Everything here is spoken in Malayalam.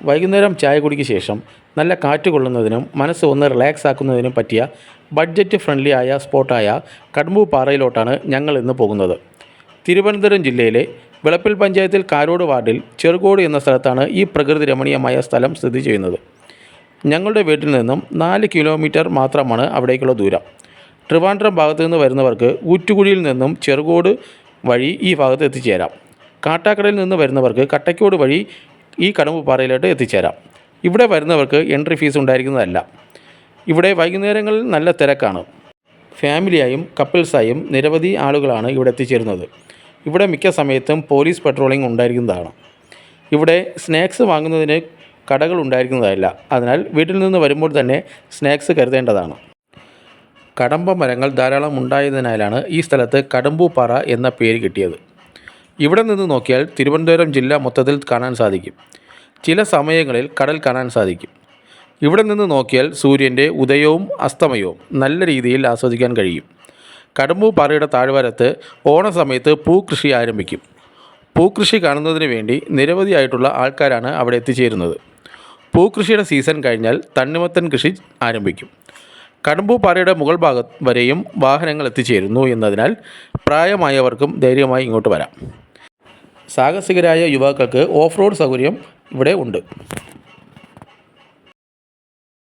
വൈകുന്നേരം ചായകുടിക്ക് ശേഷം നല്ല കാറ്റ് കൊള്ളുന്നതിനും മനസ്സ് ഒന്ന് റിലാക്സ് ആക്കുന്നതിനും പറ്റിയ ബഡ്ജറ്റ് ഫ്രണ്ട്ലി ആയ സ്പോട്ടായ കടമ്പൂർ പാറയിലോട്ടാണ് ഞങ്ങൾ ഇന്ന് പോകുന്നത്. തിരുവനന്തപുരം ജില്ലയിലെ വിളപ്പിൽ പഞ്ചായത്തിൽ കാരോട് വാർഡിൽ ചെറുകോട് എന്ന സ്ഥലത്താണ് ഈ പ്രകൃതി രമണീയമായ സ്ഥലം സ്ഥിതി ചെയ്യുന്നത്. ഞങ്ങളുടെ വീട്ടിൽ നിന്നും 4 കിലോമീറ്റർ മാത്രമാണ് അവിടേക്കുള്ള ദൂരം. ട്രിവാൻഡ്രം ഭാഗത്തു നിന്ന് വരുന്നവർക്ക് ഊറ്റുകുഴിയിൽ നിന്നും ചെറുകോട് വഴി ഈ ഭാഗത്ത് എത്തിച്ചേരാം. കാട്ടാക്കടയിൽ നിന്ന് വരുന്നവർക്ക് കട്ടയ്ക്കോട് വഴി ഈ കടമ്പൂർ പാറയിലോട്ട് എത്തിച്ചേരാം. ഇവിടെ വരുന്നവർക്ക് എൻട്രി ഫീസ് ഉണ്ടായിരിക്കുന്നതല്ല. ഇവിടെ വൈകുന്നേരങ്ങളിൽ നല്ല തിരക്കാണ്. ഫാമിലിയായും കപ്പിൾസായും നിരവധി ആളുകളാണ് ഇവിടെ എത്തിച്ചേരുന്നത്. ഇവിടെ മിക്ക സമയത്തും പോലീസ് പട്രോളിംഗ് ഉണ്ടായിരിക്കുന്നതാണ്. ഇവിടെ സ്നാക്സ് വാങ്ങുന്നതിന് കടകൾ ഉണ്ടായിരിക്കുന്നതല്ല. അതിനാൽ വീട്ടിൽ നിന്ന് വരുമ്പോൾ തന്നെ സ്നാക്സ് കരുതേണ്ടതാണ്. കടമ്പ മരങ്ങൾ ധാരാളം ഉണ്ടായതിനാലാണ് ഈ സ്ഥലത്ത് കടമ്പൂർ പാറ എന്ന പേര് കിട്ടിയത്. ഇവിടെ നിന്ന് നോക്കിയാൽ തിരുവനന്തപുരം ജില്ല മൊത്തത്തിൽ കാണാൻ സാധിക്കും. ചില സമയങ്ങളിൽ കടൽ കാണാൻ സാധിക്കും. ഇവിടെ നിന്ന് നോക്കിയാൽ സൂര്യൻ്റെ ഉദയവും അസ്തമയവും നല്ല രീതിയിൽ ആസ്വദിക്കാൻ കഴിയും. കടമ്പൂർ പാറയുടെ താഴ്വാരത്ത് ഓണസമയത്ത് പൂക്കൃഷി ആരംഭിക്കും. പൂക്കൃഷി കാണുന്നതിന് വേണ്ടി നിരവധിയായിട്ടുള്ള ആൾക്കാരാണ് അവിടെ എത്തിച്ചേരുന്നത്. പൂക്കൃഷിയുടെ സീസൺ കഴിഞ്ഞാൽ തണ്ണിമത്തൻ കൃഷി ആരംഭിക്കും. കടമ്പൂർ പാറയുടെ മുകൾ ഭാഗം വരെയും വാഹനങ്ങൾ എത്തിച്ചേരുന്നു എന്നതിനാൽ പ്രായമായവർക്കും ധൈര്യമായി ഇങ്ങോട്ട് വരാം. സാഹസികരായ യുവാക്കൾക്ക് ഓഫ് റോഡ് സൗകര്യം ഇവിടെ ഉണ്ട്.